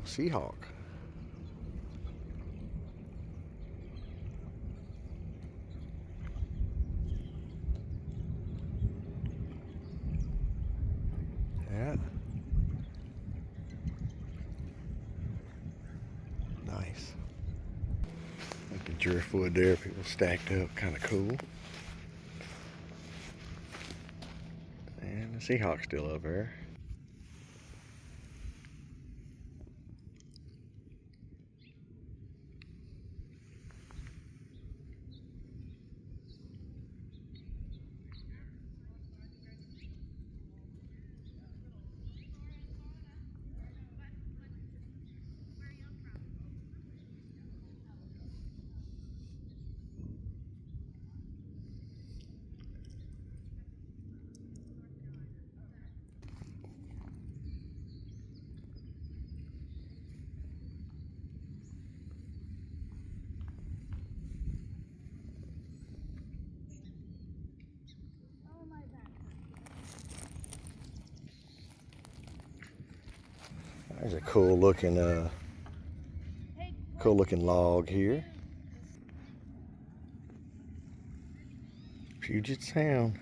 Seahawk. Yeah. Nice. Like the driftwood there, people stacked up, kind of cool. And the Seahawk's still up there. There's a cool looking log here. Puget Sound.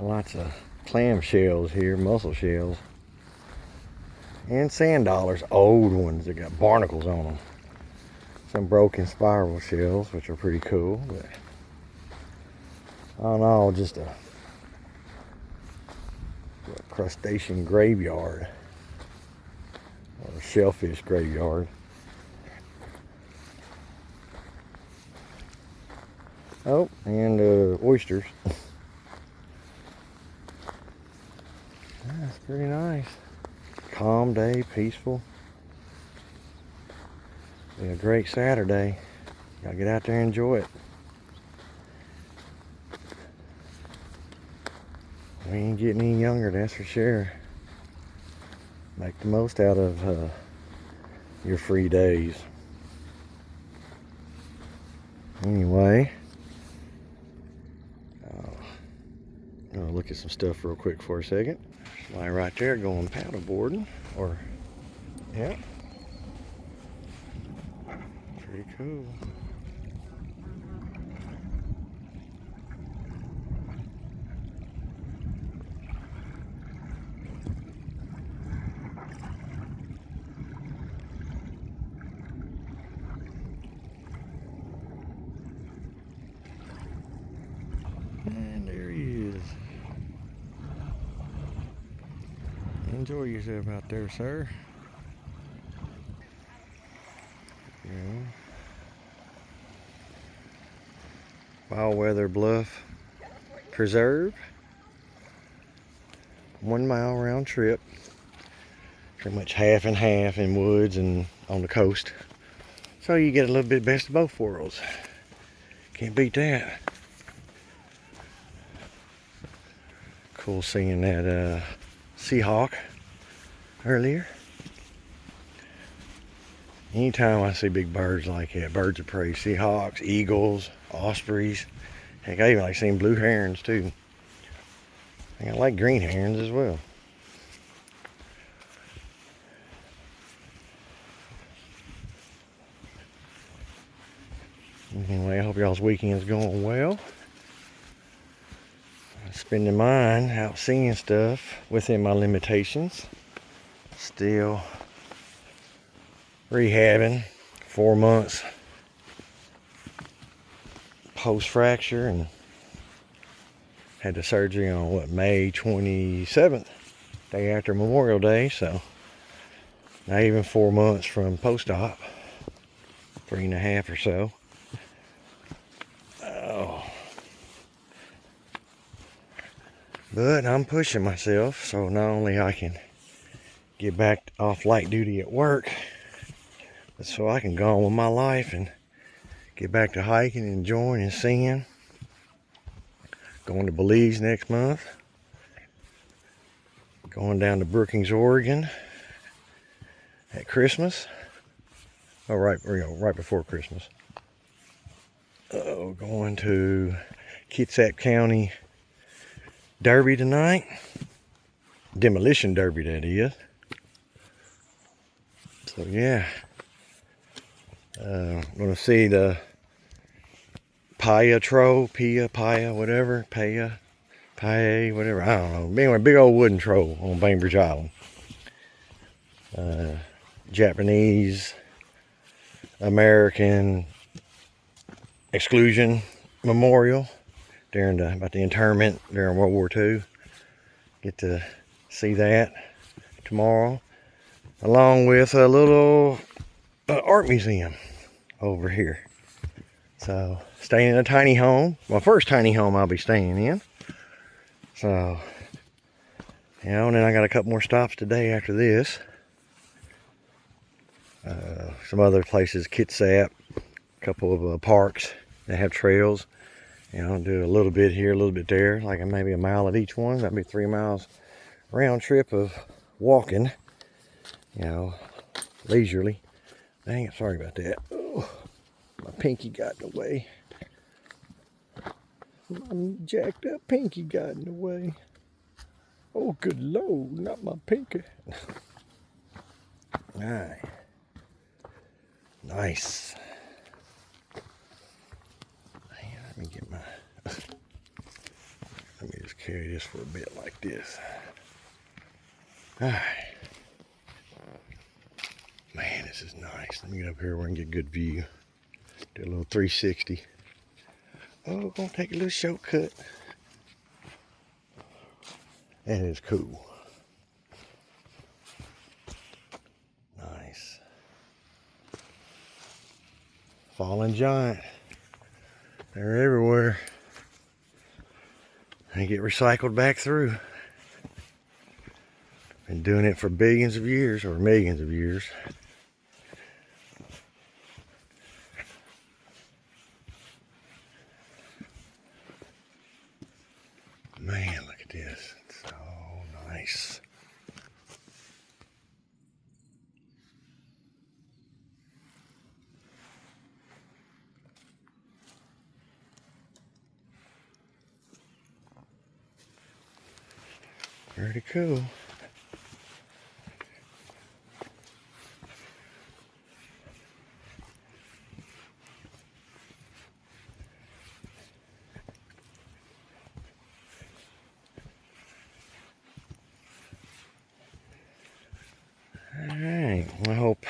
Lots of clam shells here, mussel shells, and sand dollars, old ones that got barnacles on them. Some broken spiral shells, which are pretty cool, but all in all, just a crustacean graveyard, or a shellfish graveyard. Oh, and oysters. That's pretty nice. Calm day, peaceful. Be a great Saturday. Gotta get out there and enjoy it. We ain't getting any younger, that's for sure. Make the most out of your free days. Anyway, I'm gonna look at some stuff real quick for a second. Somebody right there going paddle boarding, or yeah, pretty cool. And there he is. Enjoy yourself out there, sir. Yeah. Foulweather Bluff Preserve. 1 mile round trip. Pretty much half and half in woods and on the coast. So you get a little bit best of both worlds. Can't beat that. Cool seeing that Seahawk earlier. Anytime I see big birds like that, birds of prey, Seahawks, eagles, ospreys. Heck, I even like seeing blue herons too. I like green herons as well. Anyway, I hope y'all's weekend's going well. I'm spending mine out seeing stuff within my limitations. Still rehabbing 4 months post-fracture and Had the surgery on what, May 27th, day after Memorial Day, so not even 4 months from post-op, 3.5 or so. Oh. But I'm pushing myself, so not only I can get back off light duty at work, but so I can go on with my life and get back to hiking and enjoying and singing. Going to Belize next month. Going down to Brookings, Oregon at Christmas. Oh, right before Christmas. Oh, going to Kitsap County Derby tonight. Demolition Derby, that is. So yeah, gonna see the Paya, whatever, whatever, I don't know. Anyway, big old wooden troll on Bainbridge Island. Japanese American exclusion memorial about the internment during World War II. Get to see that tomorrow, along with a little art museum over here. So, staying in a tiny home. My first tiny home I'll be staying in. So, you know, and then I got a couple more stops today after this. Some other places, Kitsap, a couple of parks that have trails. You know, do a little bit here, a little bit there, like maybe a mile at each one. That'd be 3 miles round trip of walking, you know, leisurely. Dang it, sorry about that. Oh, my pinky got in the way. My jacked up pinky got in the way. Oh, good Lord, not my pinky. Alright. Nice. Let me get my... Let me just carry this for a bit like this. Alright. Man, this is nice. Let me get up here where I can get a good view. Do a little 360. Oh, gonna take a little shortcut. That is cool. Nice. Fallen giant. They're everywhere. They get recycled back through. Been doing it for billions of years, or millions of years. Man, look at this. It's so nice. Pretty cool. Alright, well, I hope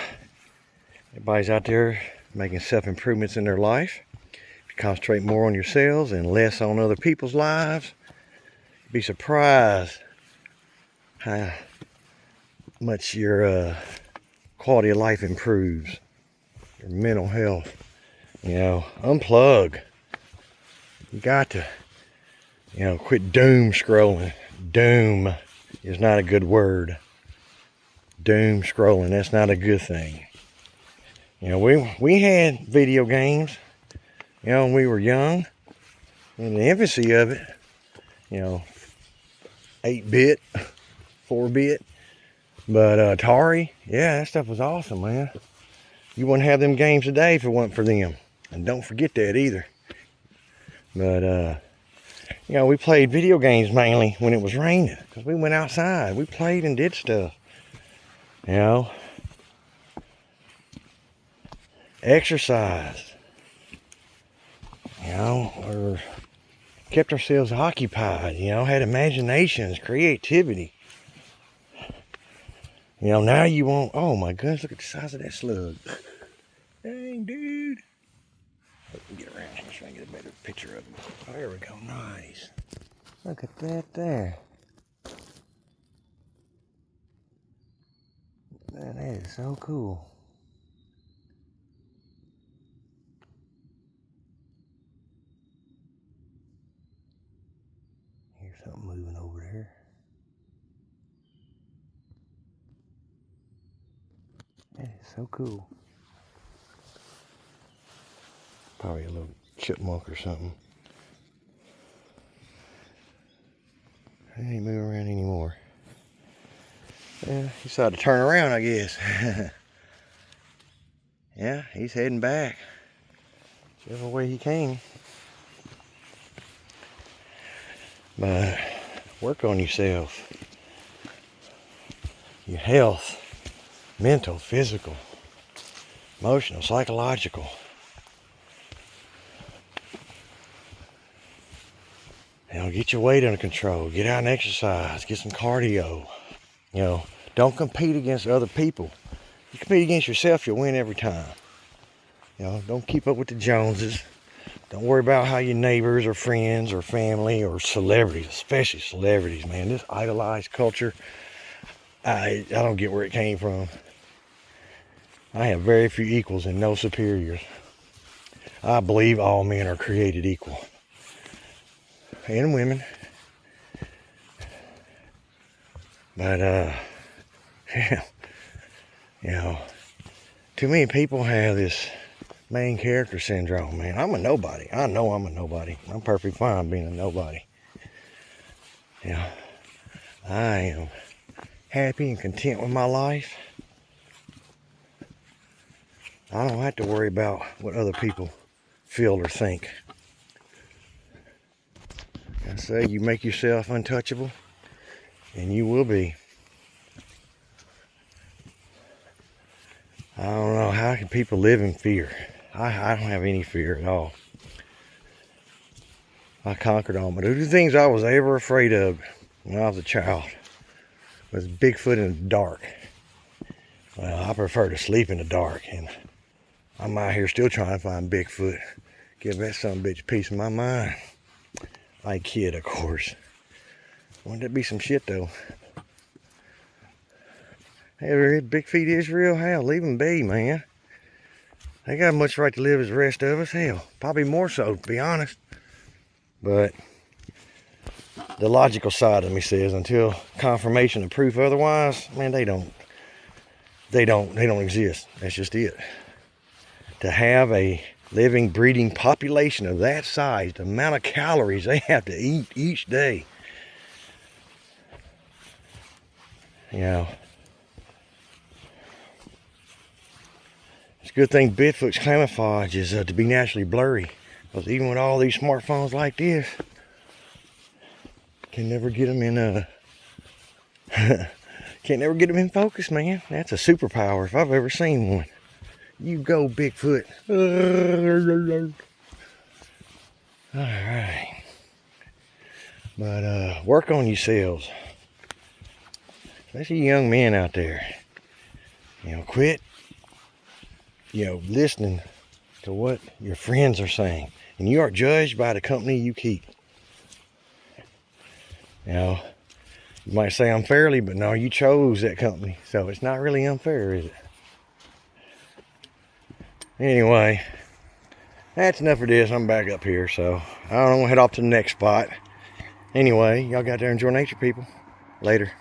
everybody's out there making self-improvements in their life. If you concentrate more on yourselves and less on other people's lives, you'd be surprised how much your quality of life improves. Your mental health. You know, unplug. You got to, you know, quit doom scrolling. Doom is not a good word. Doom scrolling, that's not a good thing. You know, we had video games, you know, when we were young, in the infancy of it, you know, 8-bit, 4-bit, but Atari, yeah, that stuff was awesome, man. You wouldn't have them games today if it wasn't for them, and don't forget that either. But you know, we played video games mainly when it was raining, because we went outside, we played and did stuff. You know, exercise, you know, or kept ourselves occupied, you know, had imaginations, creativity. You know, now you won't, oh my goodness, look at the size of that slug. Dang, dude. Let me get around here, try to get a better picture of him. Oh, there we go, nice. Look at that there. Man, that is so cool. Here's something moving over there. That is so cool. Probably a little chipmunk or something. He ain't moving around anymore. Yeah, he decided to turn around, I guess. Yeah, he's heading back. Whichever way he came. But work on yourself. Your health. Mental, physical, emotional, psychological. You know, get your weight under control. Get out and exercise. Get some cardio. You know, don't compete against other people. You compete against yourself, you'll win every time. You know, don't keep up with the Joneses. Don't worry about how your neighbors or friends or family or celebrities, especially celebrities, man. This idolized culture, I don't get where it came from. I have very few equals and no superiors. I believe all men are created equal. And women. But, yeah, you know, too many people have this main character syndrome, man. I'm a nobody. I know I'm a nobody. I'm perfectly fine being a nobody. You know, I am happy and content with my life. I don't have to worry about what other people feel or think. I say you make yourself untouchable, and you will be. I don't know, how can people live in fear? I don't have any fear at all. I conquered all my the things I was ever afraid of when I was a child was Bigfoot in the dark. Well, I prefer to sleep in the dark, and I'm out here still trying to find Bigfoot. Give that son of a bitch a piece of my mind. Like kid, of course. Wouldn't that be some shit, though? Hey, Big Feet is real. Hell, leave them be, man. They got as much right to live as the rest of us. Hell, probably more so, to be honest. But the logical side of me says, until confirmation and proof otherwise, man, they don't exist. That's just it. To have a living, breeding population of that size, the amount of calories they have to eat each day, you know, it's a good thing Bigfoot's camouflage is to be naturally blurry, because even with all these smartphones like this, can never get them in can't never get them in focus, man. That's a superpower if I've ever seen one. You go, Bigfoot. All right. But work on yourselves. Especially young men out there. You know, quit, you know, listening to what your friends are saying. And you are judged by the company you keep. You know, you might say unfairly, but no, you chose that company. So it's not really unfair, is it? Anyway, that's enough for this. I'm back up here, so I don't know, head off to the next spot. Anyway, y'all got there, enjoy nature, people. Later.